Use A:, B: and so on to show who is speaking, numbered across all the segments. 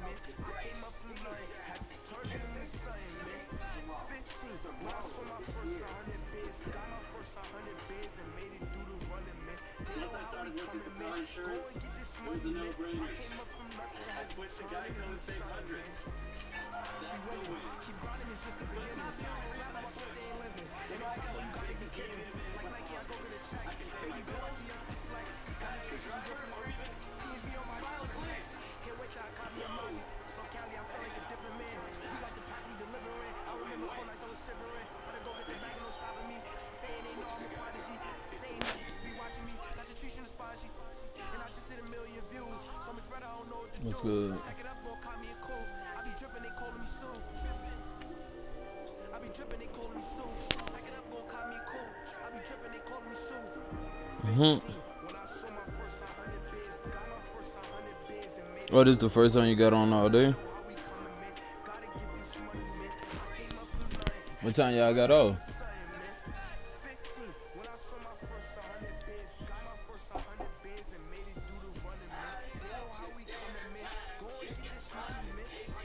A: Once I started working for car insurance, it was a no-brainer. I switched to Geico and saved hundreds. That's a win. But it's not the only reason I switched. They got me upgrades that gave me a bit more fun. I can pay my bills, have a new truck, or even file a claim.
B: What's good? Oh, this is the first time you got on all day? What time y'all got off?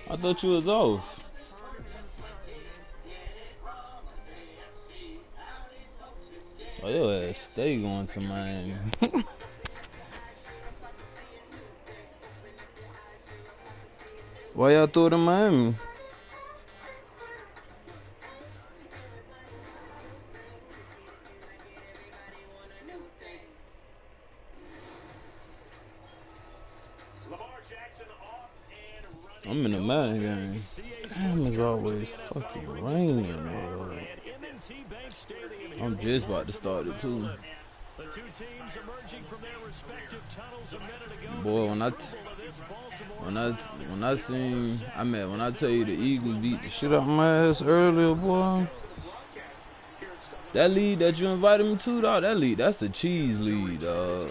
B: I thought you was off. Oh, your ass stay going to Miami. Why y'all threw it in Miami? I'm in the Madden game. Damn, it's always fucking raining, bro. I'm just about to start it too. Boy, when I tell you the Eagles beat the shit out of my ass earlier, boy. That lead that you invited me to, dog, that's the cheese lead, dog.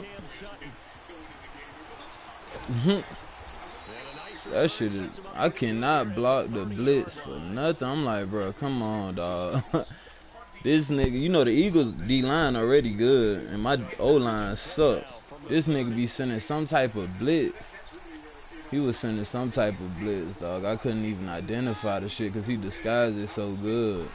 B: That shit is, I cannot block the blitz for nothing. I'm like, bro, come on, dog. This nigga, you know the Eagles D-line already good, and my O-line suck. This nigga be sending some type of blitz. He was sending some type of blitz, dog. I couldn't even identify the shit because he disguised it so good.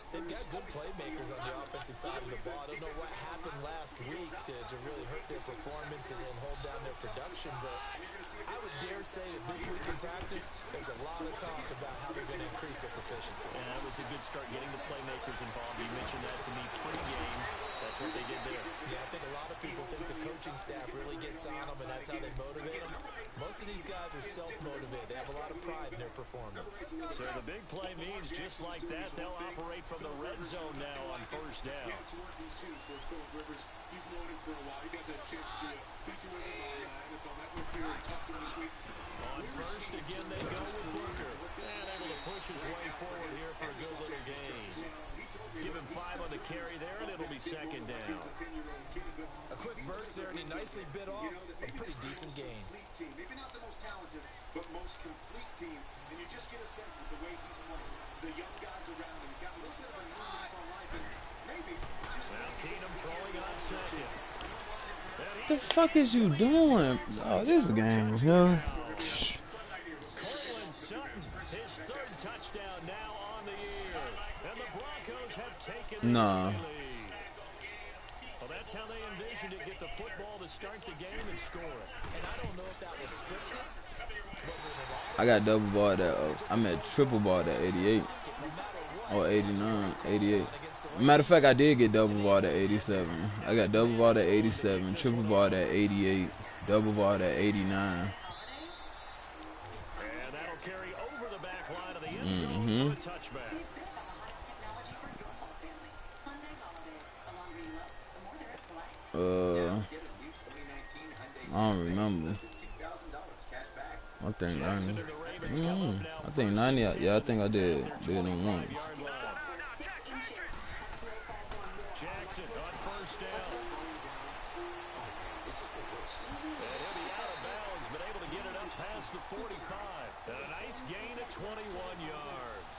C: They've got good playmakers on the offensive side of the ball. I don't know what happened last week to really hurt their performance and hold down their production, but I would dare say that this week in practice, there's a lot of talk about how they're going to increase their proficiency.
D: Yeah, that was a good start getting the playmakers involved. You mentioned that to me pre-game. That's what they did there.
C: Yeah, I think a lot of people think the coaching staff really gets on them, and that's how they motivate them. Most of these guys are self-motivated. They have a lot of pride in their performance.
D: So the big play means just like that, they'll operate from the red zone now on first down. On first, again, they go with Booker. And able to push his way forward here for a good little gain. Give him 5 on the carry there, and it'll be second down.
C: A quick burst there, and he nicely bit off a pretty decent gain.
E: Maybe not the most talented, but most complete team. And you just get a sense of the way he's playing. The young guys around him. He's got a little bit of a new lease on life, and maybe just
D: now Keenum throwing on second.
B: The fuck is you doing? Oh, this game, yo.
D: His third touchdown now on the year. And the Broncos have taken
B: Nah.
D: Well, that's how they envisioned it. Get the football to start the game and score it.
C: And I don't know if that was scripted.
B: I got double ball I'm at triple ball at 88. Or 89, 88. Matter of fact, I did get double ball at 87. I got double ball at 87, triple ball at 88, double ball at 89.
D: And that'll carry over the back line of the end zone for a touchback.
B: I don't remember. I think 90. I think 90. Yeah, I think I did them once.
D: Jackson on first down. And he'll be out of bounds, but able to get it up past the 45. And a nice gain of 21 yards.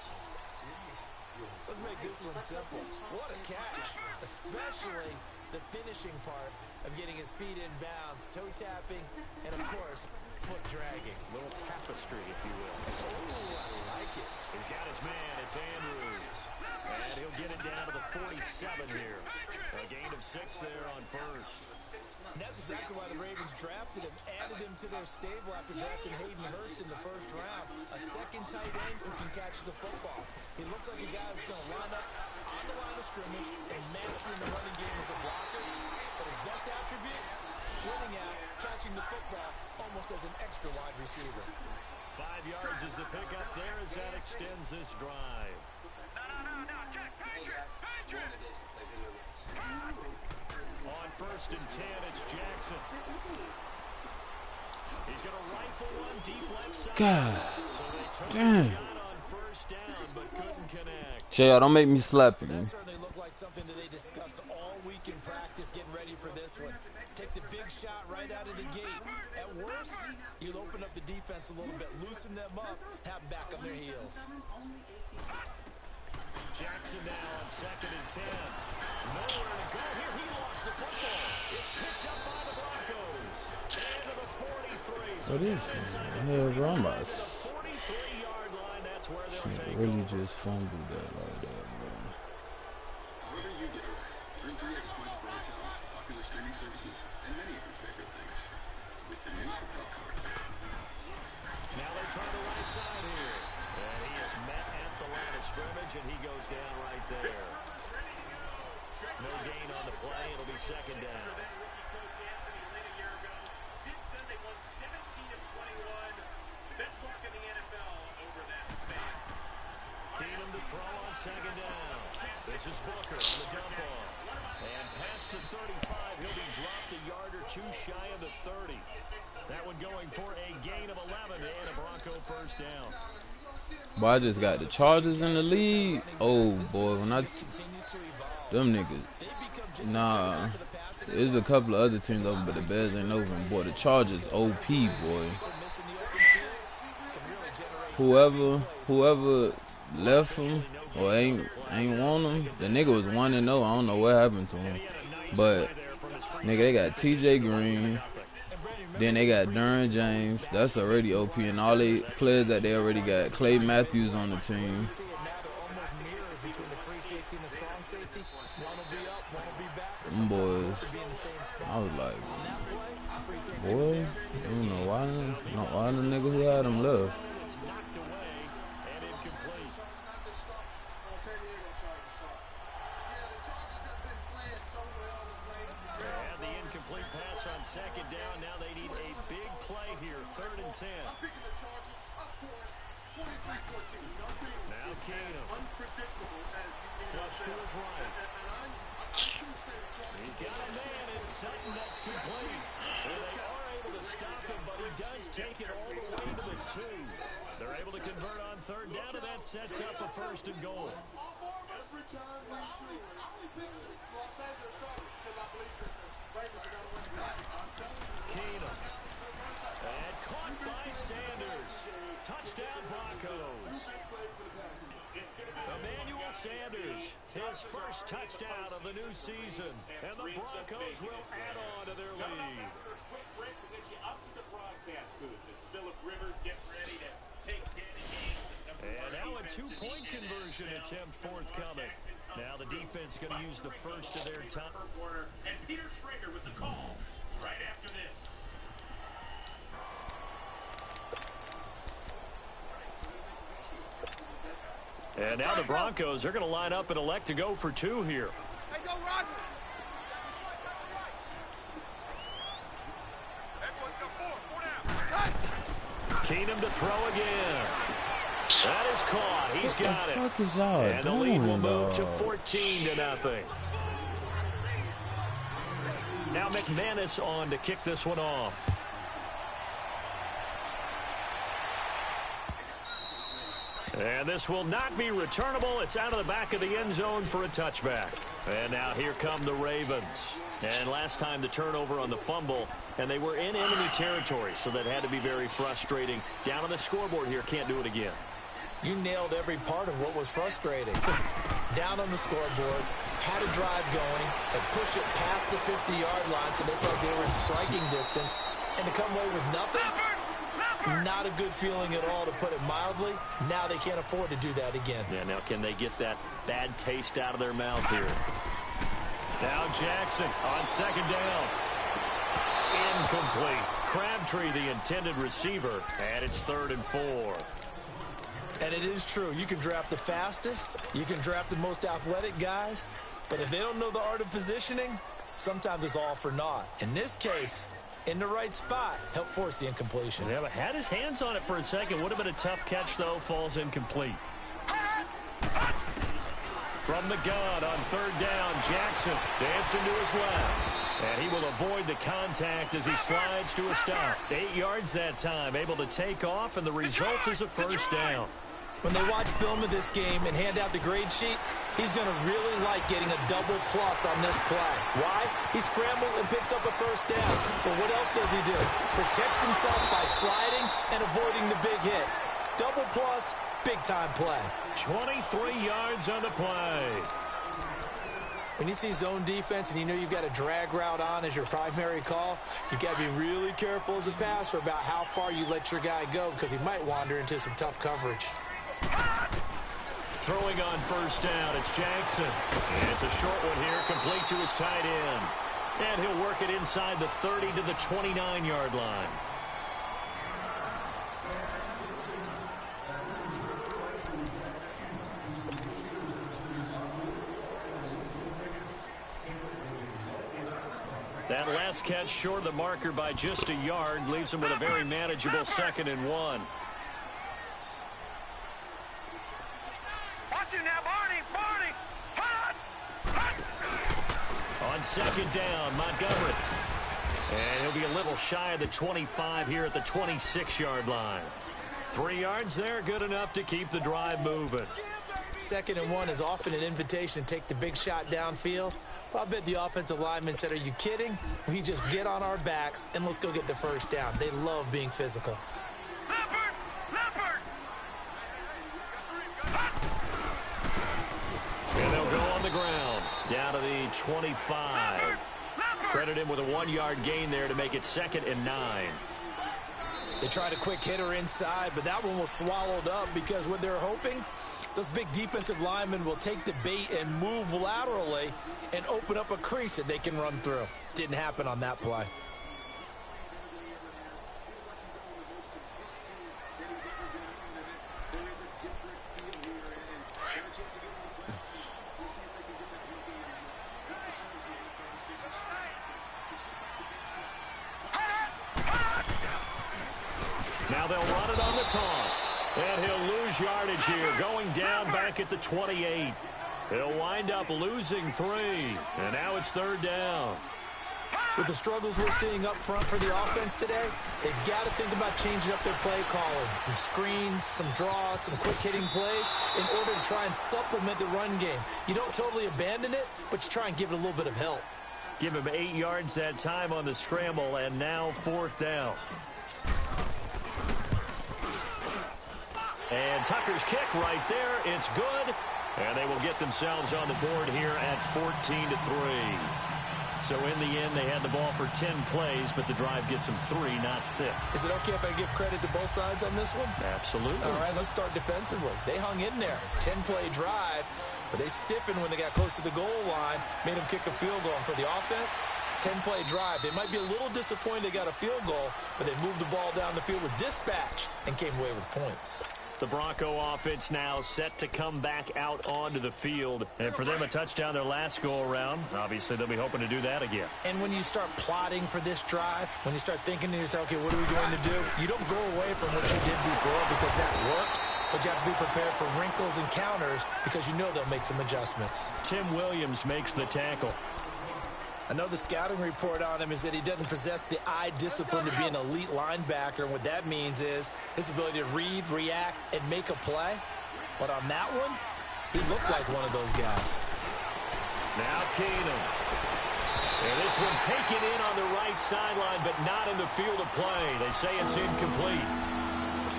C: Let's make this one simple. What a catch, especially the finishing part of getting his feet in bounds, toe tapping, and of course, foot dragging.
D: Little tapestry, if you will.
C: Oh, I like it.
D: He's got his man. It's Andrews. And he'll get it down to the 47 here. A gain of 6 there on first.
C: And that's exactly why the Ravens drafted him, added him to their stable after drafting Hayden Hurst in the first round. A second tight end who can catch the football. He looks like a guy who's going to line up on the line of scrimmage and master in the running game as a blocker. But his best attributes, sprinting out, catching the football almost as an extra wide receiver.
D: 5 yards is the pickup there as that extends this drive. On first and 10, it's Jackson. He's going to rifle one deep left side.
B: God
D: So they took
B: damn.
D: a shot on first down, but couldn't connect.
B: Jay, don't make me slap you,
C: That
B: man.
C: certainly looked like something that they discussed all week in practice, getting ready for this one. Take the big shot right out of the gate. At worst, you'll open up the defense a little bit, loosen them up, have them back on their heels.
D: Jackson now on second and 10. Nowhere to go here. He lost the football. It's picked up by the Broncos. And to the 43. So
B: What is
D: down inside
B: that?
D: the
B: Hell,
D: 30,
B: Rombos.
D: to the 43-yard line. That's where they'll take
B: Really
D: over.
B: just fumbled that like that, bro.
E: However you get it, earn 3x points for hotels, popular streaming services, and many of your favorite things. With the new Propel card.
D: Now they try the right side here. And he is met at the line of scrimmage, and he goes down right there. No gain on the play. It'll be second down.
A: Since then, they won 17 of 21. Best mark in the NFL over that span.
D: Keenum to throw on second down. This is Booker on the dump off. And past the 35, he'll be dropped a yard or two shy of the 30. That one going for a gain of 11 and a Bronco first down.
B: Boy, I just got the Chargers in the lead. Oh boy, when I them niggas, nah, there's a couple of other teams over, but the Bears ain't over. And boy, the Chargers OP, boy. Whoever left him or ain't want him, the nigga was 1-0. I don't know what happened to him, but nigga, they got T.J. Green. Then they got Derwin James. That's already OP. And all the players that they already got. Clay Matthews on the team. Them boys. I was like, boy, I don't know why the nigga who had them left.
D: Second down, now they need a big play here, 3rd and 10. Now Keenum. Flush to his right. He's got a man, it's Sutton that's complete. And they are able to stop him, but he does take it all the way to the 2. They're able to convert on 3rd down, and that sets up a 1st and goal. Keenum. And caught by Sanders. Touchdown Broncos. Emmanuel Sanders, his first touchdown of the new season. And the Broncos will add on to their lead.
A: Quick break to get you up to the broadcast booth. As Phillip Rivers gets ready to take Danny Haynes.
D: And now a 2-point conversion attempt forthcoming. Now the defense going to use the first of their time.
A: And Peter Schrager with the call right after this.
D: And now the Broncos are going to line up and elect to go for 2 here.
A: Hey, go Roger.
D: Keenum to throw again. That is caught. He's got it.
B: What the fuck is y'all
D: And the lead will
B: doing,
D: move to
B: dog?
D: 14-0. Now McManus on to kick this one off. And this will not be returnable. It's out of the back of the end zone for a touchback. And now here come the Ravens. And last time the turnover on the fumble and they were in enemy territory, so that had to be very frustrating. Down on the scoreboard here, can't do it again.
C: You nailed every part of what was frustrating. Down on the scoreboard, had a drive going, and pushed it past the 50-yard line so they thought they were in striking distance, and to come away with nothing? Not a good feeling at all, to put it mildly. Now they can't afford to do that again.
D: Yeah, now can they get that bad taste out of their mouth here? Now Jackson on second down. Incomplete. Crabtree, the intended receiver, and it's 3rd and 4.
C: And it is true. You can draft the fastest. You can draft the most athletic guys. But if they don't know the art of positioning, sometimes it's all for naught. In this case, in the right spot, help force the incompletion.
D: Yeah, but had his hands on it for a second. Would have been a tough catch, though. Falls incomplete. From the gun on 3rd down, Jackson dancing to his left. And he will avoid the contact as he slides to a stop. 8 yards that time, able to take off, and the result is a first down.
C: When they watch film of this game and hand out the grade sheets, he's going to really like getting a double plus on this play. Why? He scrambles and picks up a first down. But what else does he do? Protects himself by sliding and avoiding the big hit. Double plus, big-time play.
D: 23 yards on the play.
C: When you see zone defense and you know you've got a drag route on as your primary call, you've got to be really careful as a passer about how far you let your guy go, because he might wander into some tough coverage.
D: Throwing on first down, it's Jackson. And it's a short one here, complete to his tight end. And he'll work it inside the 30 to the 29-yard line. That last catch short of the marker by just a yard leaves him with a very manageable 2nd and 1. On 2nd down, Montgomery. And he'll be a little shy of the 25 here at the 26-yard line. 3 yards there, good enough to keep the drive moving.
C: 2nd and 1 is often an invitation to take the big shot downfield. Well, I bet the offensive lineman said, "Are you kidding? We just get on our backs and let's go get the first down." They love being physical.
D: And they'll go on the ground, down to the 25. Credit him with a 1-yard gain there to make it 2nd and 9.
C: They tried a quick hitter inside, but that one was swallowed up because what they're hoping, those big defensive linemen will take the bait and move laterally and open up a crease that they can run through. Didn't happen on that play.
D: Now they'll run it on the toss. And he'll lose yardage here, going down back at the 28. He'll wind up losing 3. And now it's 3rd down.
C: With the struggles we're seeing up front for the offense today, they've got to think about changing up their play calling. Some screens, some draws, some quick hitting plays in order to try and supplement the run game. You don't totally abandon it, but you try and give it a little bit of help.
D: Give him 8 yards that time on the scramble, and now 4th down. And Tucker's kick right there. It's good. And they will get themselves on the board here at 14-3. So in the end, they had the ball for 10 plays, but the drive gets them 3, not 6.
C: Is it okay if I give credit to both sides on this one?
D: Absolutely.
C: All right, let's start defensively. They hung in there. 10-play drive, but they stiffened when they got close to the goal line, made them kick a field goal. And for the offense, 10-play drive. They might be a little disappointed they got a field goal, but they moved the ball down the field with dispatch and came away with points.
D: The Bronco offense now set to come back out onto the field. And for them, a touchdown their last go-around. Obviously, they'll be hoping to do that again.
C: And when you start plotting for this drive, when you start thinking to yourself, okay, what are we going to do? You don't go away from what you did before because that worked. But you have to be prepared for wrinkles and counters because you know they'll make some adjustments.
D: Tim Williams makes the tackle.
C: I know the scouting report on him is that he doesn't possess the eye discipline to be an elite linebacker. And what that means is his ability to read, react, and make a play. But on that one, he looked like one of those guys.
D: Now Keenum. And this one taken in on the right sideline, but not in the field of play. They say it's incomplete.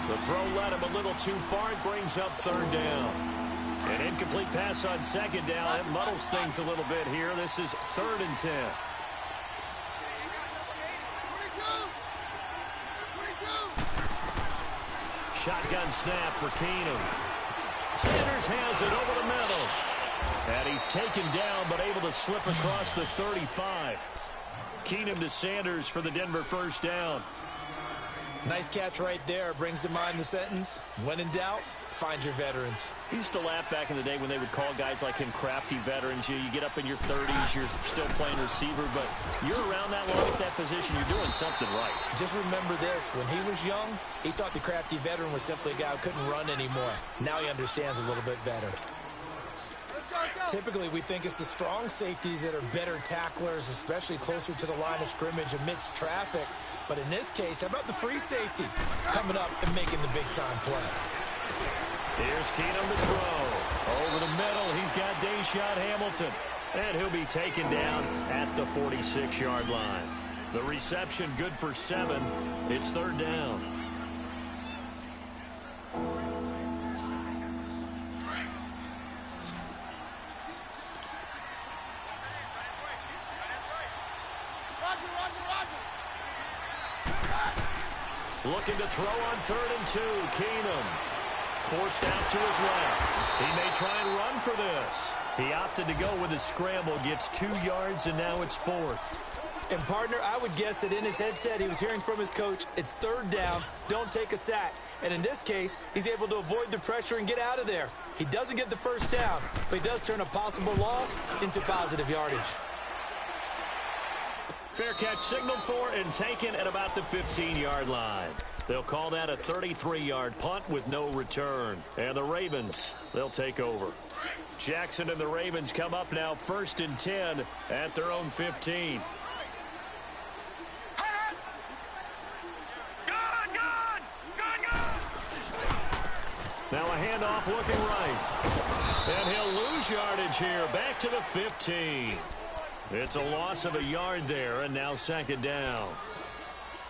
D: The throw led him a little too far. It brings up third down. An incomplete pass on second down. It muddles things a little bit here. This is 3rd and 10. Shotgun snap for Keenum. Sanders has it over the middle. And he's taken down, but able to slip across the 35. Keenum to Sanders for the Denver first down.
C: Nice catch right there. Brings to mind the sentence, when in doubt, find your veterans.
D: We used to laugh back in the day when they would call guys like him crafty veterans. You get up in your 30s, you're still playing receiver, but you're around that long at that position, you're doing something right.
C: Just remember this. When he was young, he thought the crafty veteran was simply a guy who couldn't run anymore. Now he understands a little bit better. Typically, we think it's the strong safeties that are better tacklers, especially closer to the line of scrimmage amidst traffic. But in this case, how about the free safety coming up and making the big-time play?
D: Here's Keenum to throw. Over the middle, he's got Deshaun Hamilton. And he'll be taken down at the 46-yard line. The reception good for 7. It's 3rd down. Looking to throw on 3rd and 2. Keenum forced out to his left. He may try and run for this. He opted to go with a scramble, gets 2 yards, and now it's 4th.
C: And, partner, I would guess that in his headset he was hearing from his coach, it's 3rd down, don't take a sack. And in this case, he's able to avoid the pressure and get out of there. He doesn't get the first down, but he does turn a possible loss into positive yardage.
D: Fair catch signaled for and taken at about the 15-yard line. They'll call that a 33-yard punt with no return. And the Ravens, they'll take over. Jackson and the Ravens come up now 1st and 10 at their own 15. Now a handoff looking right. And he'll lose yardage here. Back to the 15. It's a loss of a yard there, and now 2nd down.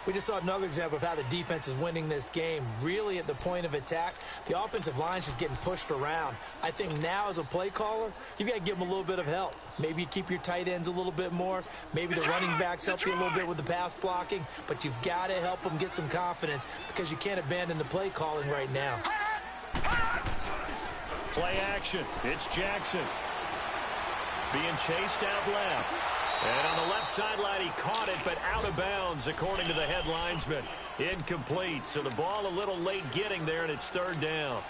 C: We just saw another example of how the defense is winning this game. Really at the point of attack, the offensive line's just getting pushed around. I think now as a play caller, you've got to give them a little bit of help. Maybe you keep your tight ends a little bit more. Maybe the running backs help you a little bit with the pass blocking. But you've got to help them get some confidence because you can't abandon the play calling right now.
D: Play action. It's Jackson. Being chased out left. And on the left sideline, he caught it, but out of bounds, according to the head linesman. Incomplete. So the ball a little late getting there, and it's 3rd down.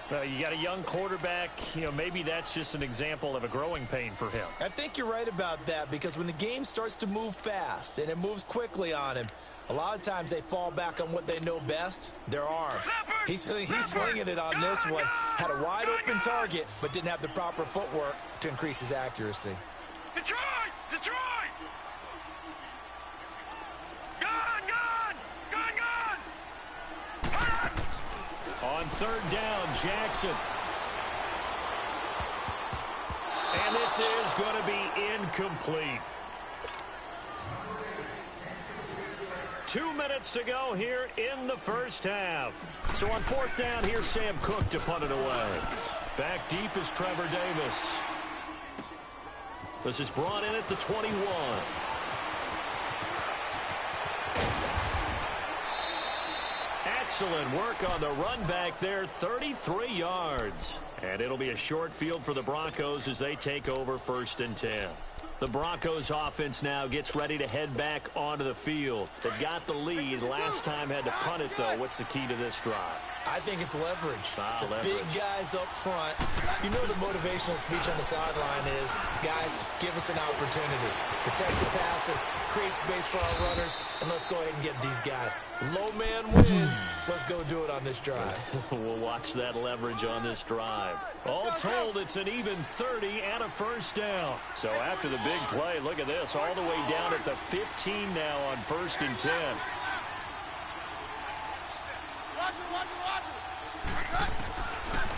D: You got a young quarterback. Maybe that's just an example of a growing pain for him.
C: I think you're right about that because when the game starts to move fast and it moves quickly on him, a lot of times they fall back on what they know best, their arm. He's slinging it on this one. Had a wide open target, but didn't have the proper footwork to increase his accuracy.
A: Detroit! Detroit! Gun!
D: On 3rd down, Jackson. And this is going to be incomplete. 2 minutes to go here in the first half. So on 4th down, here's Sam Cook to punt it away. Back deep is Trevor Davis. This is brought in at the 21. Excellent work on the run back there, 33 yards. And it'll be a short field for the Broncos as they take over 1st and 10. The Broncos offense now gets ready to head back onto the field. They've got the lead. Last time had to punt it, though. What's the key to this drive?
C: I think it's leverage.
D: Leverage.
C: Big guys up front. You know the motivational speech on the sideline is, guys, give us an opportunity. Protect the passer, create space for our runners, and let's go ahead and get these guys. Low man wins. Let's go do it on this drive.
D: We'll watch that leverage on this drive. All told, it's an even 30 and a first down. So after the big play, look at this, all the way down at the 15 now on 1st and 10.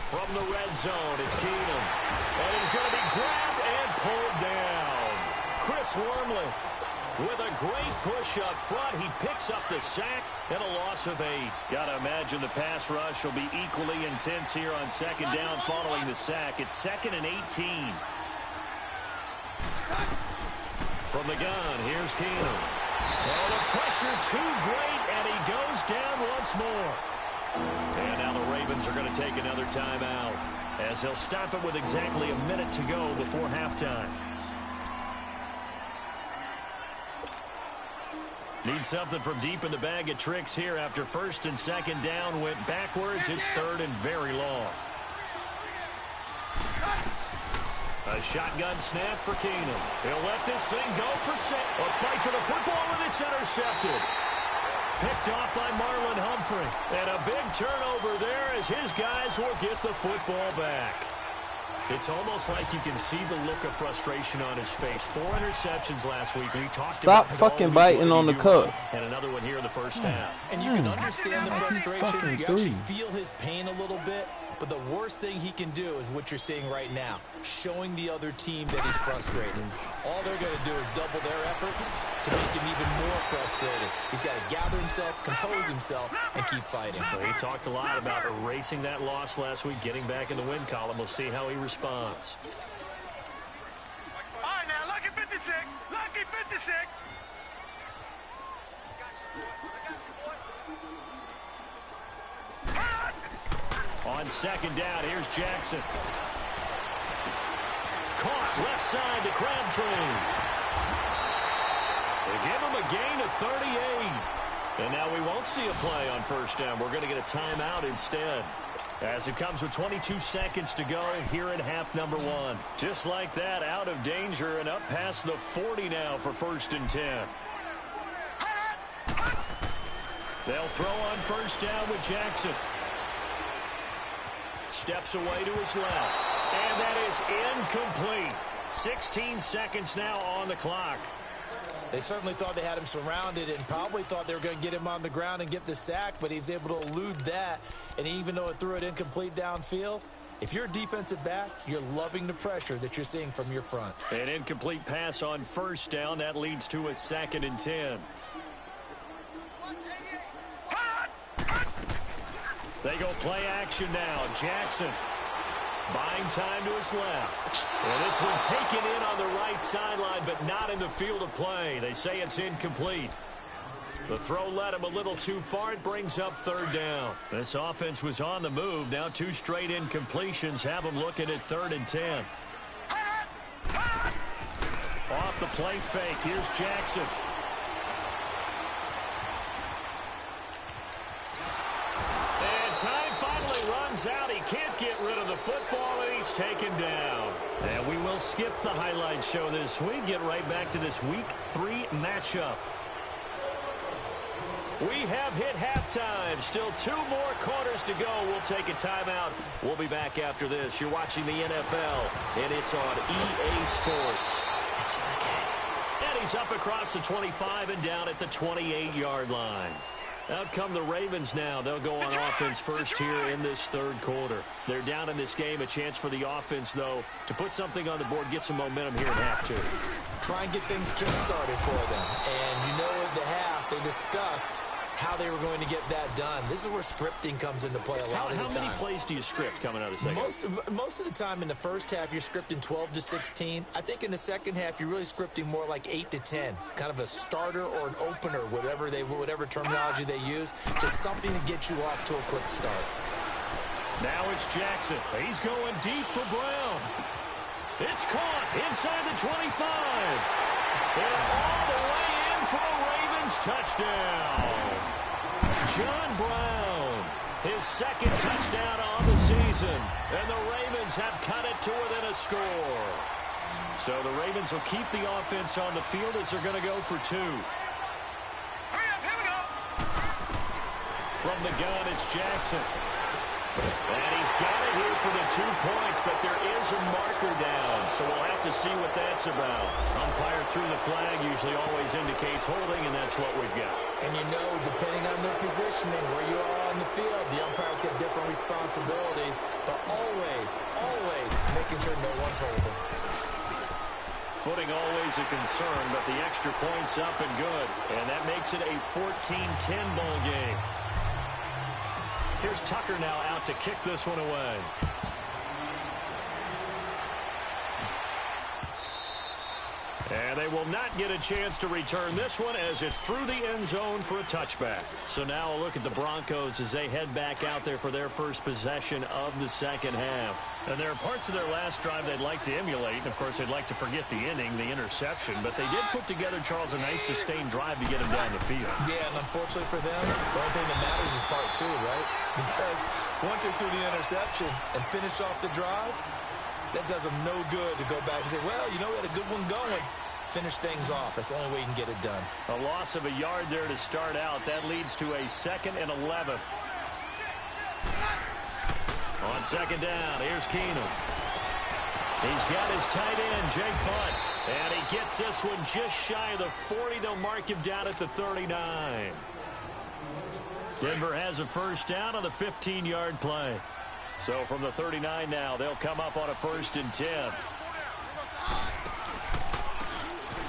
D: From the red zone, it's Keenum. And he's going to be grabbed and pulled down. Chris pass, Wormley. With a great push up front, he picks up the sack and a loss of 8. Gotta imagine the pass rush will be equally intense here on second down following the sack. It's 2nd and 18. From the gun, here's Keenum. Oh, the pressure too great, and he goes down once more. And now the Ravens are going to take another timeout as they'll stop it with exactly a minute to go before halftime. Need something from deep in the bag of tricks here after 1st and 2nd down went backwards. It's 3rd and very long. A shotgun snap for Keenum. He'll let this thing go for a fight for the football, and it's intercepted. Picked off by Marlon Humphrey. And a big turnover there as his guys will get the football back. It's almost like you can see the look of frustration on his face. 4 interceptions last week. And he talked
B: Stop
D: about
B: fucking biting on the cup.
D: And another one here in the first half.
C: And you can understand the frustration. You actually feel his pain a little bit. But the worst thing he can do is what you're seeing right now, showing the other team that he's frustrated. All they're going to do is double their efforts to make him even more frustrated. He's got to gather himself, compose himself, and keep fighting.
D: Well, he talked a lot about erasing that loss last week, getting back in the win column. We'll see how he responds.
A: All right, now, lucky 56. Lucky 56.
D: On second down, here's Jackson. Caught left side to Crabtree. They give him a gain of 38. And now we won't see a play on first down. We're going to get a timeout instead. As it comes with 22 seconds to go here in half number 1. Just like that, out of danger and up past the 40 now for 1st and 10. They'll throw on first down with Jackson. Steps away to his left. And that is incomplete. 16 seconds now on the clock.
C: They certainly thought they had him surrounded and probably thought they were going to get him on the ground and get the sack, but he was able to elude that. And even though it threw it incomplete downfield, if you're a defensive back, you're loving the pressure that you're seeing from your front.
D: An incomplete pass on first down. That leads to a 2nd and 10. They go play action now. Jackson buying time to his left. And this one taken in on the right sideline, but not in the field of play. They say it's incomplete. The throw led him a little too far. It brings up 3rd down. This offense was on the move. Now 2 straight incompletions have them looking at 3rd and 10. Off the play fake. Here's Jackson. Time finally runs out. He can't get rid of the football, and he's taken down. And we will skip the highlight show this week. Get right back to this Week 3 matchup. We have hit halftime. Still 2 more quarters to go. We'll take a timeout. We'll be back after this. You're watching the NFL, and it's on EA Sports. And he's up across the 25 and down at the 28-yard line. Out come the Ravens now. They'll go on offense first here in this 3rd quarter. They're down in this game. A chance for the offense, though, to put something on the board, get some momentum here in half 2.
C: Try and get things kick-started for them. And you know at the half, they discussed how they were going to get that done. This is where scripting comes into play a lot of the time.
D: How many plays do you script coming out of the second?
C: Most of the time in the first half, you're scripting 12 to 16. I think in the second half, you're really scripting more like 8 to 10. Kind of a starter or an opener, whatever terminology they use. Just something to get you off to a quick start.
D: Now it's Jackson. He's going deep for Brown. It's caught inside the 25. And all the way in for a Ravens touchdown. John Brown, his 2nd touchdown on the season. And the Ravens have cut it to within a score. So the Ravens will keep the offense on the field as they're going to go for 2.
A: Hurry up, here we go.
D: From the gun, it's Jackson. And he's got it here for the 2 points, but there is a marker down, so we'll have to see what that's about. Umpire through the flag usually always indicates holding, and that's what we've got.
C: And you know, depending on their positioning, where you are on the field, the umpires get different responsibilities, but always making sure no one's holding.
D: Footing always a concern, but the extra point's up and good. And that makes it a 14-10 ball game. Here's Tucker now out to kick this one away. And they will not get a chance to return this one as it's through the end zone for a touchback. So now a look at the Broncos as they head back out there for their first possession of the second half. And there are parts of their last drive they'd like to emulate. And, of course, they'd like to forget the inning, the interception. But they did put together, Charles, a nice sustained drive to get them down the field.
C: Yeah, and unfortunately for them, the only thing that matters is part two, right? Because once they threw the interception and finished off the drive, that does them no good to go back and say, well, you know, we had a good one going. Finish things off. That's the only way you can get it done.
D: A loss of a yard there to start out. That leads to a 2nd and 11. On second down, here's Keenum. He's got his tight end, Jake Butt. And he gets this one just shy of the 40. They'll mark him down at the 39. Denver has a first down on the 15-yard play. So from the 39 now, they'll come up on a 1st and 10.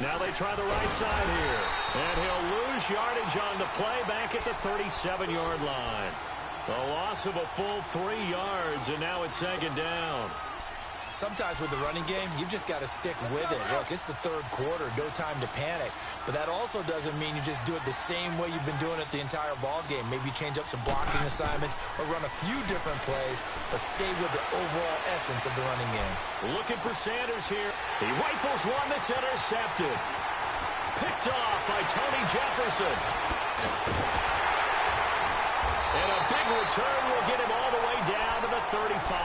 D: Now they try the right side here. And he'll lose yardage on the play back at the 37-yard line. A loss of a full 3 yards, and now it's 2nd down.
C: Sometimes with the running game, you've just got to stick with it. Look, it's the 3rd quarter, no time to panic. But that also doesn't mean you just do it the same way you've been doing it the entire ball game. Maybe change up some blocking assignments or run a few different plays, but stay with the overall essence of the running game.
D: Looking for Sanders here. He rifles one that's intercepted. Picked off by Tony Jefferson. And a big return will get him all the way down to the 35.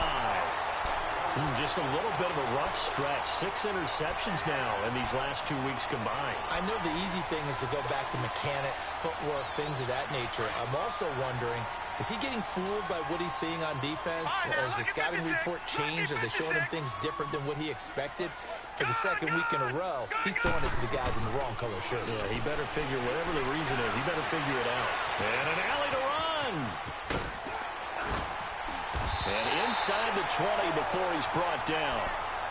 D: Just a little bit of a rough stretch. 6 interceptions now in these last 2 weeks combined.
C: I know the easy thing is to go back to mechanics, footwork, things of that nature. I'm also wondering, is he getting fooled by what he's seeing on defense? Has the scouting report changed? Are they showing him things different than what he expected? For the 2nd week in a row, he's throwing it to the guys in the wrong color shirt.
D: Yeah, he better figure, whatever the reason is, he better figure it out. And an alley to run. And inside the 20 before he's brought down.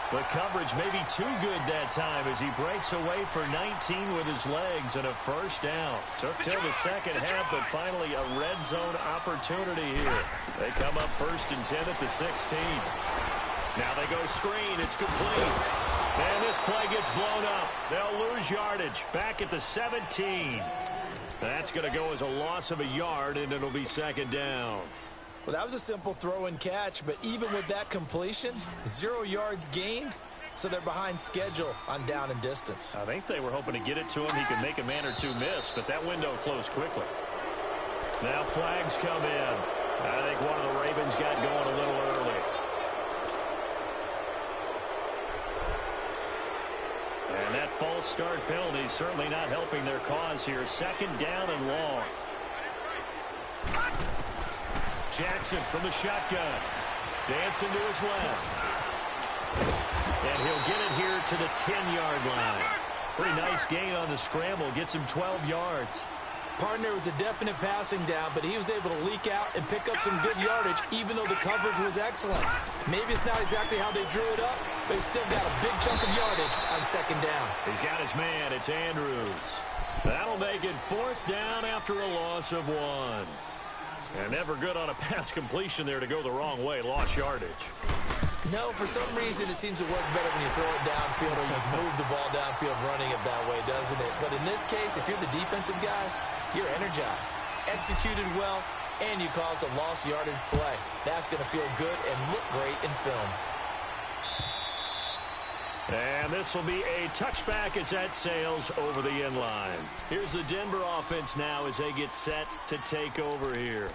D: The coverage may be too good that time as he breaks away for 19 with his legs and a first down. Took till the second half, but finally a red zone opportunity here. They come up 1st and 10 at the 16. Now they go screen. It's complete. And this play gets blown up. They'll lose yardage back at the 17. That's going to go as a loss of a yard, and it'll be 2nd down.
C: Well, that was a simple throw and catch, but even with that completion, 0 yards gained, so they're behind schedule on down and distance.
D: I think they were hoping to get it to him. He could make a man or two miss, but that window closed quickly. Now flags come in. I think one of the Ravens got going a little early. And that false start penalty certainly not helping their cause here. 2nd down and long. Jackson from the shotgun. Dancing to his left. And he'll get it here to the 10-yard line. Pretty nice gain on the scramble. Gets him 12 yards.
C: Partner was a definite passing down, but he was able to leak out and pick up some good yardage, even though the coverage was excellent. Maybe it's not exactly how they drew it up, but he's still got a big chunk of yardage on 2nd down.
D: He's got his man. It's Andrews. That'll make it 4th down after a loss of 1. And never good on a pass completion there to go the wrong way. Lost yardage.
C: No, for some reason it seems to work better when you throw it downfield or you move the ball downfield running it that way, doesn't it? But in this case, if you're the defensive guys, you're energized, executed well, and you caused a lost yardage play. That's going to feel good and look great in film.
D: And this will be a touchback as that sails over the end line. Here's the Denver offense now as they get set to take over here.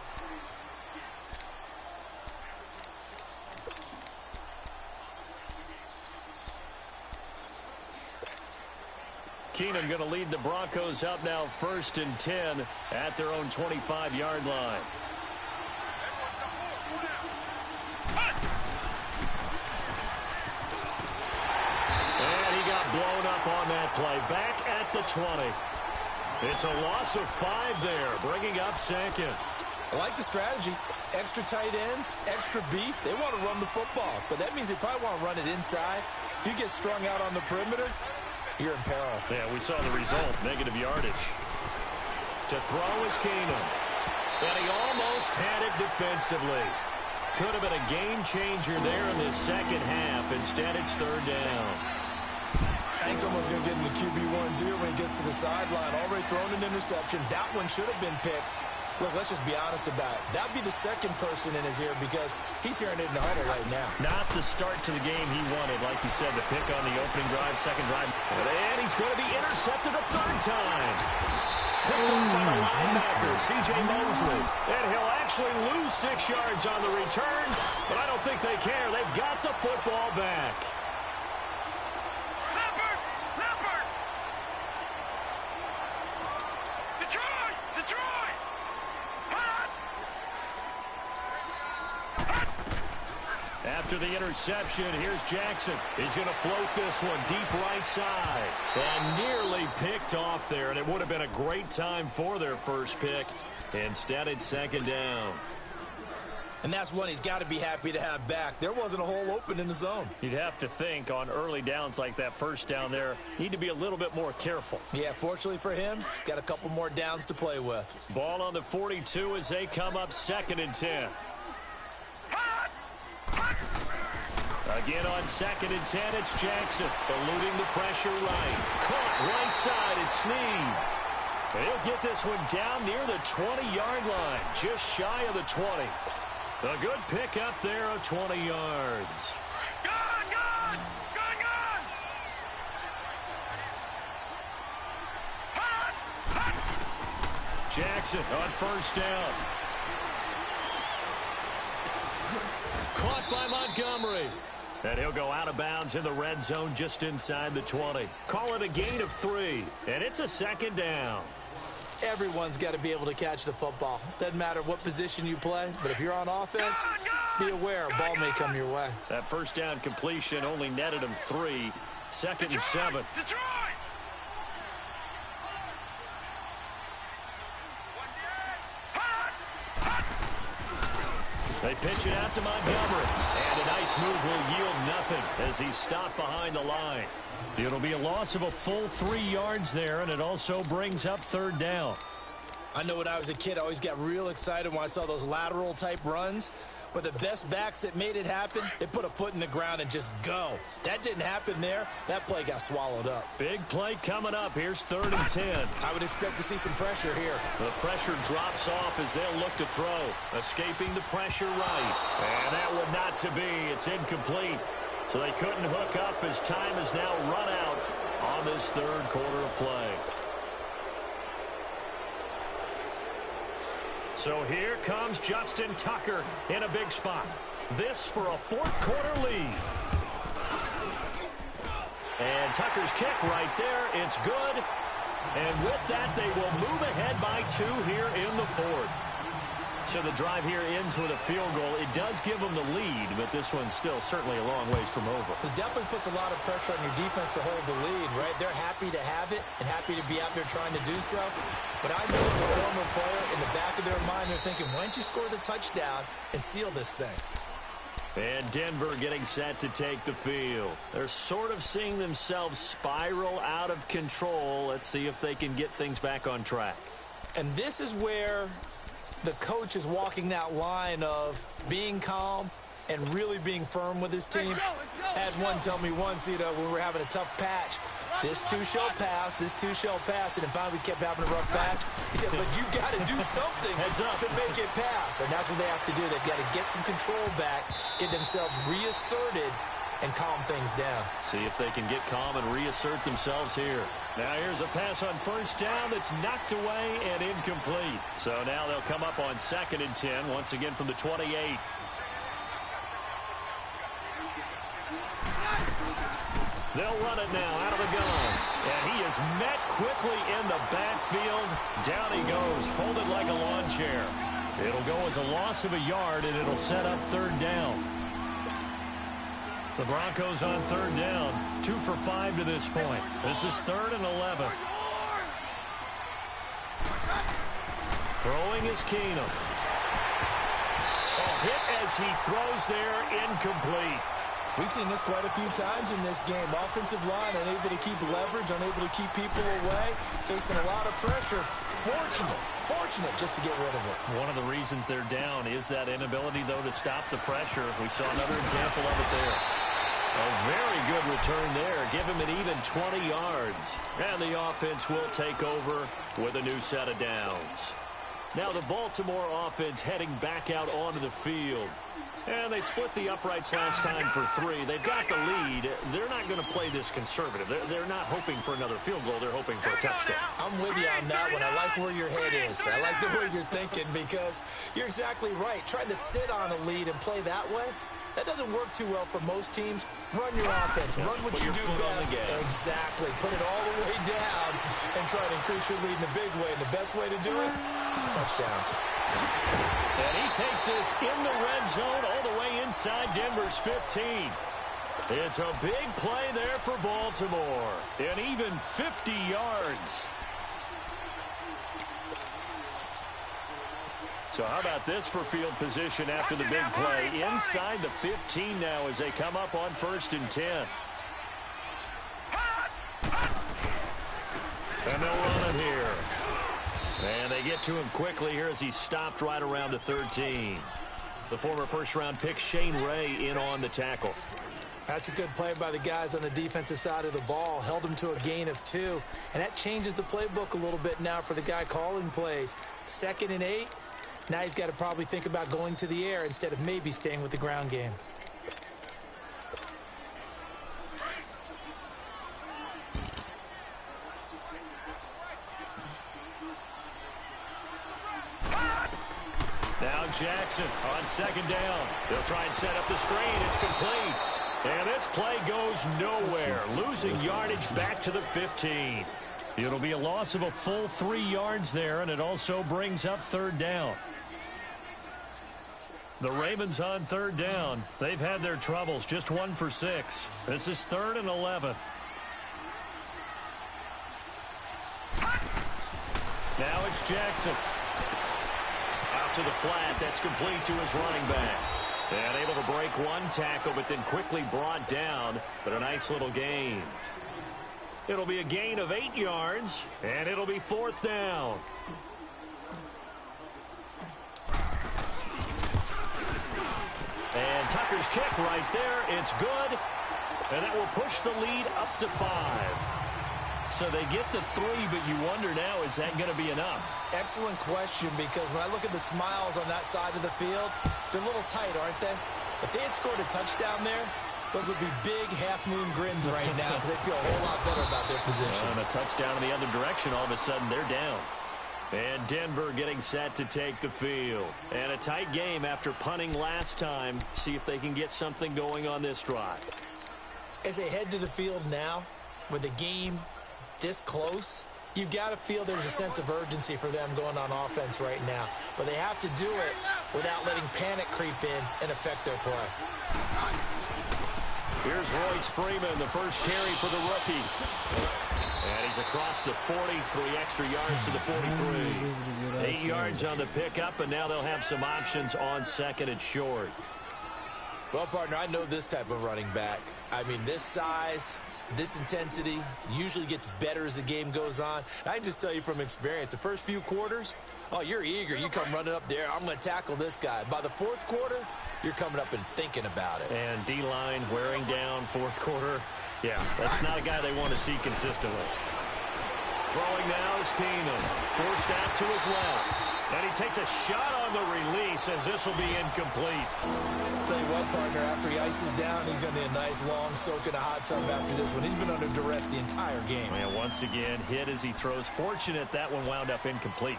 D: Keenum going to lead the Broncos up now 1st and 10 at their own 25-yard line. Blown up on that play. Back at the 20. It's a loss of 5 there, bringing up 2nd.
C: I like the strategy. Extra tight ends, extra beef. They want to run the football, but that means they probably want to run it inside. If you get strung out on the perimeter, you're in peril.
D: Yeah, we saw the result, negative yardage. To throw is Keenum. And he almost had it defensively. Could have been a game changer there in the second half. Instead, it's third down.
C: I think someone's going to get into QB1s here when he gets to the sideline. Already thrown an interception. That one should have been picked. Look, let's just be honest about it. That would be the second person in his ear because he's hearing it in the huddle right now.
D: Not the start to the game he wanted. Like you said, the pick on the opening drive, second drive. And he's going to be intercepted a third time. Picked up by the linebacker, C.J. Mosley. And he'll actually lose 6 yards on the return, but I don't think they care. They've got the football back. After the interception, here's Jackson. He's going to float this one deep right side. And nearly picked off there, and it would have been a great time for their first pick. Instead, it's second down.
C: And that's one he's got to be happy to have back. There wasn't a hole open in the zone.
D: You'd have to think on early downs like that first down there, need to be a little bit more careful.
C: Yeah, fortunately for him, got a couple more downs to play with.
D: Ball on the 42 as they come up 2nd and 10. Again on 2nd and 10, it's Jackson. Eluding the pressure right. Caught right side, it's Snead. And he'll get this one down near the 20-yard line, just shy of the 20. A good pick up there of 20 yards. Gone! Jackson on first down. Caught by Montgomery. And he'll go out of bounds in the red zone just inside the 20. Call it a gain of 3. And it's a second down.
C: Everyone's got to be able to catch the football. Doesn't matter what position you play, but if you're on offense, be aware a ball may come your way.
D: That first down completion only netted him 3. 2nd and 7. They pitch it out to Montgomery. And a nice move will yield nothing as he's stopped behind the line. It'll be a loss of a full 3 yards there, and it also brings up third down.
C: I know when I was a kid, I always got real excited when I saw those lateral-type runs. But the best backs that made it happen, they put a foot in the ground and just go. That didn't happen there. That play got swallowed up.
D: Big play coming up. Here's 3rd and 10.
C: I would expect to see some pressure here.
D: The pressure drops off as they'll look to throw. Escaping the pressure right. And that would not to be. It's incomplete. So they couldn't hook up as time has now run out on this third quarter of play. So here comes Justin Tucker in a big spot. This for a fourth quarter lead. And Tucker's kick right there. It's good. And with that, they will move ahead by 2 here in the fourth. So the drive here ends with a field goal. It does give them the lead, but this one's still certainly a long ways from over.
C: It definitely puts a lot of pressure on your defense to hold the lead, right? They're happy to have it and happy to be out there trying to do so. But I know as a former player, in the back of their mind, they're thinking, why don't you score the touchdown and seal this thing?
D: And Denver getting set to take the field. They're sort of seeing themselves spiral out of control. Let's see if they can get things back on track.
C: And this is where the coach is walking that line of being calm and really being firm with his team. Had one tell me once, when we were having a tough patch, this too shall pass, this too shall pass, and then finally we kept having a rough patch. He said, but you got to do something to make it pass, and that's what they have to do. They've got to get some control back, get themselves reasserted, and calm things down.
D: See if they can get calm and reassert themselves here. Now here's a pass on first down that's knocked away and incomplete. So now they'll come up on 2nd and 10, once again from the 28. They'll run it now out of the gun. And he is met quickly in the backfield. Down he goes, folded like a lawn chair. It'll go as a loss of a yard, and it'll set up third down. The Broncos on third down, 2 for 5 to this point. This is 3rd and 11. Throwing is Keenum. A hit as he throws there, incomplete.
C: We've seen this quite a few times in this game. Offensive line unable to keep leverage, unable to keep people away, facing a lot of pressure. Fortunate just to get rid of it.
D: One of the reasons they're down is that inability, though, to stop the pressure. We saw another example of it there. A very good return there. Give him an even 20 yards. And the offense will take over with a new set of downs. Now the Baltimore offense heading back out onto the field. And they split the uprights last time for 3. They've got the lead. They're not going to play this conservative. They're not hoping for another field goal. They're hoping for a touchdown.
C: I'm with you on that one. I like where your head is. I like the way you're thinking because you're exactly right. Trying to sit on a lead and play that way, that doesn't work too well for most teams. Run your offense. Run what you do best. Exactly. Put it all the way down and try to increase your lead in a big way. And the best way to do it, touchdowns.
D: And he takes this in the red zone all the way inside Denver's 15. It's a big play there for Baltimore. And even 50 yards. So how about this for field position after the big play? Inside the 15 now as they come up on 1st and 10. And they'll run it here. And they get to him quickly here as he stopped right around the 13. The former first-round pick Shane Ray in on the tackle.
C: That's a good play by the guys on the defensive side of the ball. Held him to a gain of 2. And that changes the playbook a little bit now for the guy calling plays. 2nd and 8. Now he's got to probably think about going to the air instead of maybe staying with the ground game.
D: Now Jackson on 2nd down. They'll try and set up the screen. It's complete. And this play goes nowhere. Losing yardage back to the 15. It'll be a loss of a full 3 yards there, and it also brings up 3rd down. The Ravens on 3rd down. They've had their troubles. Just 1 for 6. This is 3rd and 11. Now it's Jackson. Out to the flat. That's complete to his running back. And able to break 1 tackle, but then quickly brought down. But a nice little gain. It'll be a gain of 8 yards, and it'll be 4th down. And Tucker's kick right there. It's good. And that will push the lead up to 5. So they get to 3, but you wonder now, is that going to be enough?
C: Excellent question, because when I look at the smiles on that side of the field, they're a little tight, aren't they? If they had scored a touchdown there, those would be big half-moon grins right now because they feel a whole lot better about their position.
D: And a touchdown in the other direction, all of a sudden they're down. And Denver getting set to take the field. And a tight game after punting last time. See if they can get something going on this drive.
C: As they head to the field now, with the game this close, you've got to feel there's a sense of urgency for them going on offense right now. But they have to do it without letting panic creep in and affect their play.
D: Here's Royce Freeman, the first carry for the rookie. And he's across the 40, 3 extra yards to the 43. 8 yards on the pickup, and now they'll have some options on 2nd and short.
C: Well, partner, I know this type of running back. I mean, this size, this intensity usually gets better as the game goes on. And I can just tell you from experience, the first few quarters, oh, you're eager. You come running up there, I'm going to tackle this guy. By the 4th quarter, you're coming up and thinking about it.
D: And D-line wearing down 4th quarter. Yeah, that's not a guy they want to see consistently. Throwing now is Keenum. Forced out to his left. And he takes a shot on the release as this will be incomplete.
C: Tell you what, partner, after he ices down, he's going to need a nice long soak in a hot tub after this one. He's been under duress the entire game.
D: And once again, hit as he throws. Fortunate that one wound up incomplete.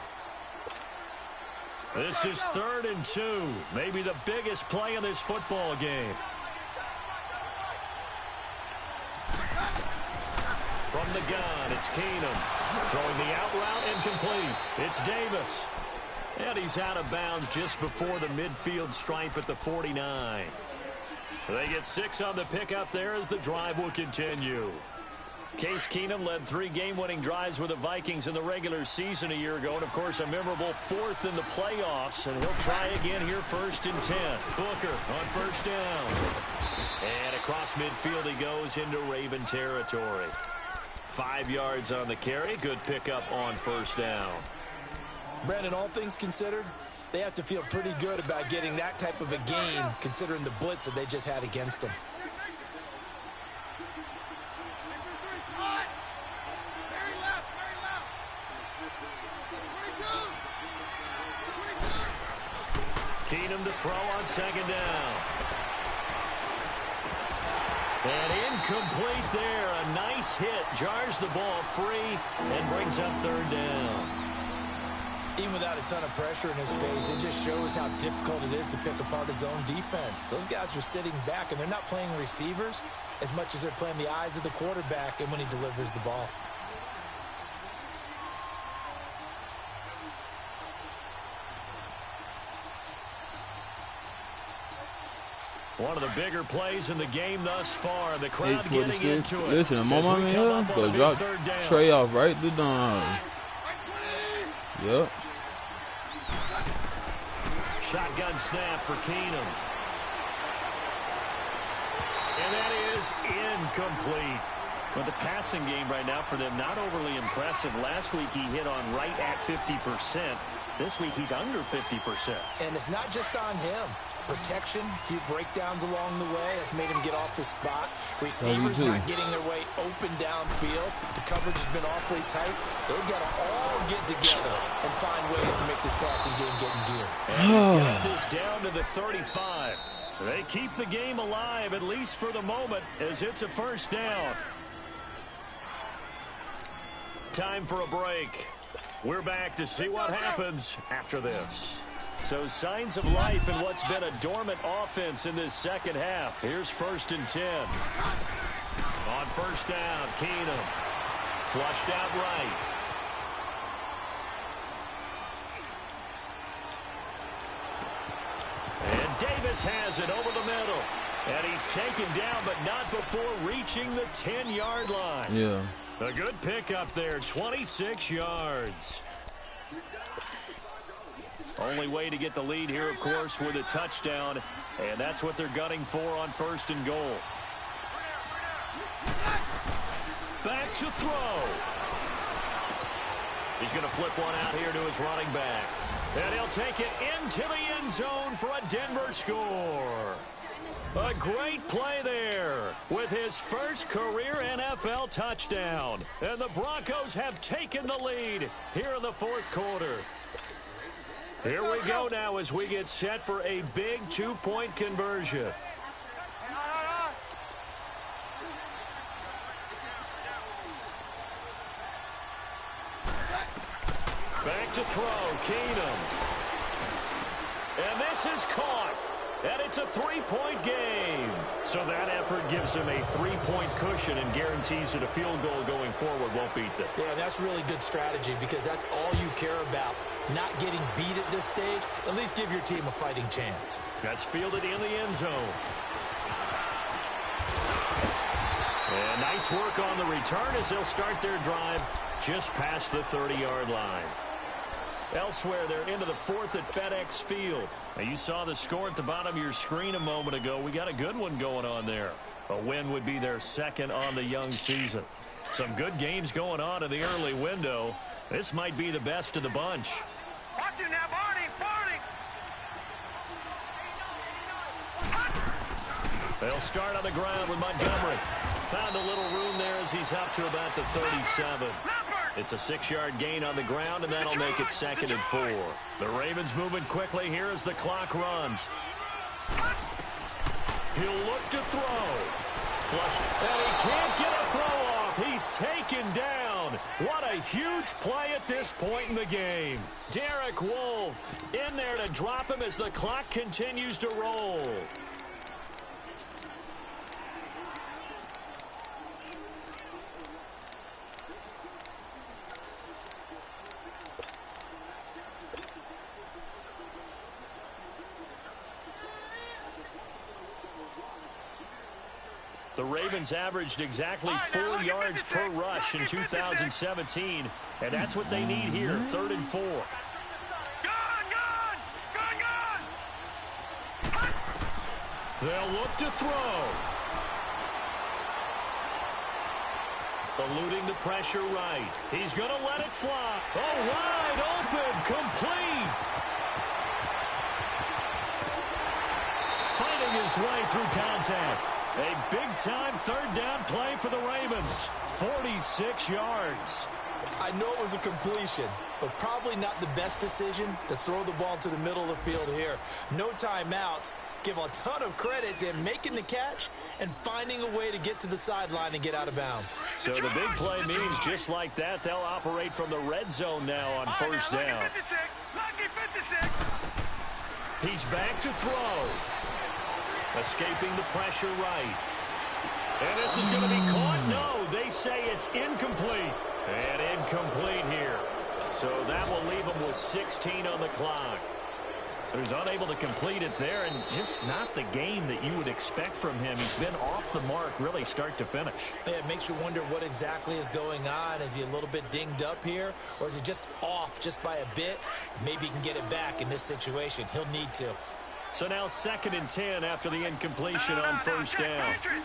D: This is 3rd and 2. Maybe the biggest play of this football game. From the gun, it's Keenum. Throwing the out route incomplete. It's Davis. And he's out of bounds just before the midfield stripe at the 49. They get 6 on the pickup there as the drive will continue. Case Keenum led 3 game-winning drives with the Vikings in the regular season a year ago. And, of course, a memorable 4th in the playoffs. And he'll try again here 1st and 10. Booker on 1st down. And across midfield he goes into Raven territory. 5 yards on the carry. Good pickup on first down.
C: Brandon, all things considered, they have to feel pretty good about getting that type of a gain considering the blitz that they just had against them.
D: Keenum to throw on second down. And incomplete there. A nice hit. Jars the ball free and brings up third down.
C: Even without a ton of pressure in his face, it just shows how difficult it is to pick apart his own defense. Those guys are sitting back, and they're not playing receivers as much as they're playing the eyes of the quarterback and when he delivers the ball.
D: One of the bigger plays in the game thus far. The crowd getting into it.
B: Listen, I'm on my man here. Go drop Trey off right to Don. Yep.
D: Shotgun snap for Keenum. And that is incomplete. But the passing game right now for them, not overly impressive. Last week he hit on right at 50%. This week he's under 50%.
C: And it's not just on him. Protection, a few breakdowns along the way. That's made him get off the spot. Receivers not getting their way open downfield. The coverage has been awfully tight. They've got to all get together and find ways to make this passing game get in gear.
D: And he's got this down to the 35. They keep the game alive, at least for the moment, as it's a first down. Time for a break. We're back to see what happens after this. So signs of life in what's been a dormant offense in this second half. Here's 1st and 10. On first down, Keenum. Flushed out right. And Davis has it over the middle. And he's taken down, but not before reaching the 10-yard line.
B: Yeah.
D: A good pickup there, 26 yards. Only way to get the lead here, of course, with a touchdown. And that's what they're gunning for on 1st and goal. Back to throw. He's going to flip one out here to his running back. And he'll take it into the end zone for a Denver score. A great play there with his first career NFL touchdown. And the Broncos have taken the lead here in the 4th quarter. Here we go now as we get set for a big 2-point conversion. Back to throw, Keenum. And this is caught. And it's a 3-point game. So that effort gives him a 3-point cushion and guarantees that a field goal going forward won't beat them.
C: Yeah, that's really good strategy because that's all you care about. Not getting beat at this stage. At least give your team a fighting chance.
D: That's fielded in the end zone. And nice work on the return as they'll start their drive just past the 30-yard line. Elsewhere, they're into the 4th at FedEx Field. Now, you saw the score at the bottom of your screen a moment ago. We got a good one going on there. A win would be their 2nd on the young season. Some good games going on in the early window. This might be the best of the bunch.
A: Watch it now, Barney!
D: They'll start on the ground with Montgomery. Found a little room there as he's up to about the 37. It's a 6-yard gain on the ground, and that'll make it 2nd and 4. The Ravens moving quickly here as the clock runs. He'll look to throw. Flushed, and he can't get a throw off. He's taken down. What a huge play at this point in the game. Derek Wolfe in there to drop him as the clock continues to roll. The Ravens averaged exactly 4 yards per rush in 2017, and that's what they need here, 3rd and 4. They'll look to throw. Eluding the pressure right. He's going to let it fly. Oh, wide open, complete. Fighting his way through contact. A big-time third down play for the Ravens. 46 yards.
C: I know it was a completion, but probably not the best decision to throw the ball to the middle of the field here. No timeouts. Give a ton of credit to him making the catch and finding a way to get to the sideline and get out of bounds.
D: So the big play means just like that, they'll operate from the red zone now on first down. He's back to throw. Escaping the pressure right. And this is going to be caught. No, they say it's incomplete. And incomplete here. So that will leave him with 16 on the clock. So he's unable to complete it there, and just not the game that you would expect from him. He's been off the mark really start to finish.
C: Yeah, it makes you wonder what exactly is going on. Is he a little bit dinged up here, or is he just off just by a bit? Maybe he can get it back in this situation. He'll need to.
D: So now 2nd and 10 after the incompletion on first down.
A: Patriot!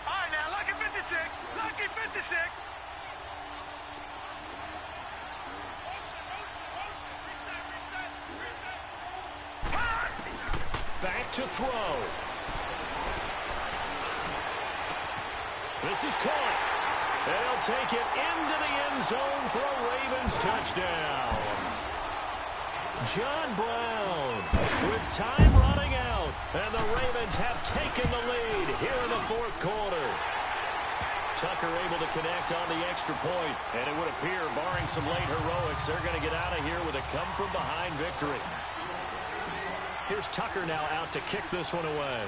A: All right, now, lucky 56. Lucky 56.
D: Back to throw. This is caught. And he'll take it into the end zone for a Ravens touchdown. John Brown with time running out. And the Ravens have taken the lead here in the 4th quarter. Tucker able to connect on the extra point. And it would appear, barring some late heroics, they're going to get out of here with a come-from-behind victory. Here's Tucker now out to kick this one away.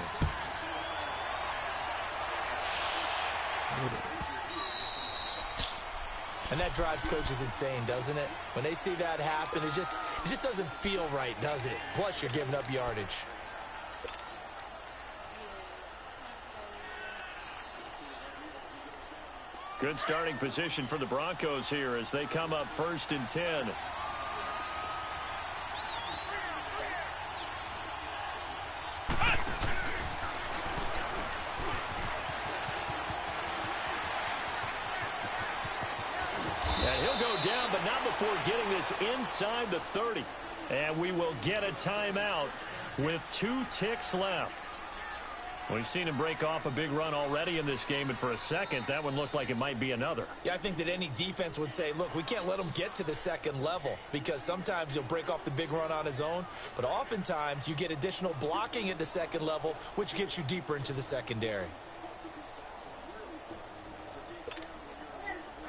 C: And that drives coaches insane, doesn't it? When they see that happen, it just doesn't feel right, does it? Plus, you're giving up yardage.
D: Good starting position for the Broncos here as they come up 1st and 10. Before getting this inside the 30. And we will get a timeout with 2 ticks left. We've seen him break off a big run already in this game, and for a second, that one looked like it might be another.
C: Yeah, I think that any defense would say, look, we can't let him get to the 2nd level, because sometimes he'll break off the big run on his own, but oftentimes you get additional blocking at the 2nd level, which gets you deeper into the secondary.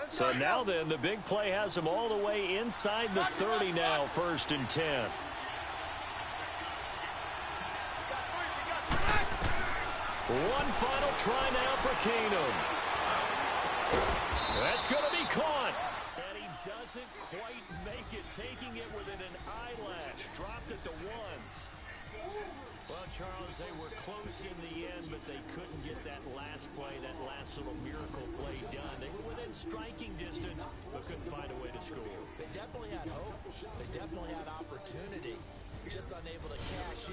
D: So now then, the big play has him all the way inside the 30 now, 1st and 10. One final try now for Keenum. That's going to be caught. And he doesn't quite make it, taking it within an eyelash. Dropped at the 1. Well, Charles, they were close in the end, but they couldn't get that last play, that last little miracle play done. They were within striking distance, but couldn't find a way to score.
C: They definitely had hope. They definitely had opportunity. Just unable to cash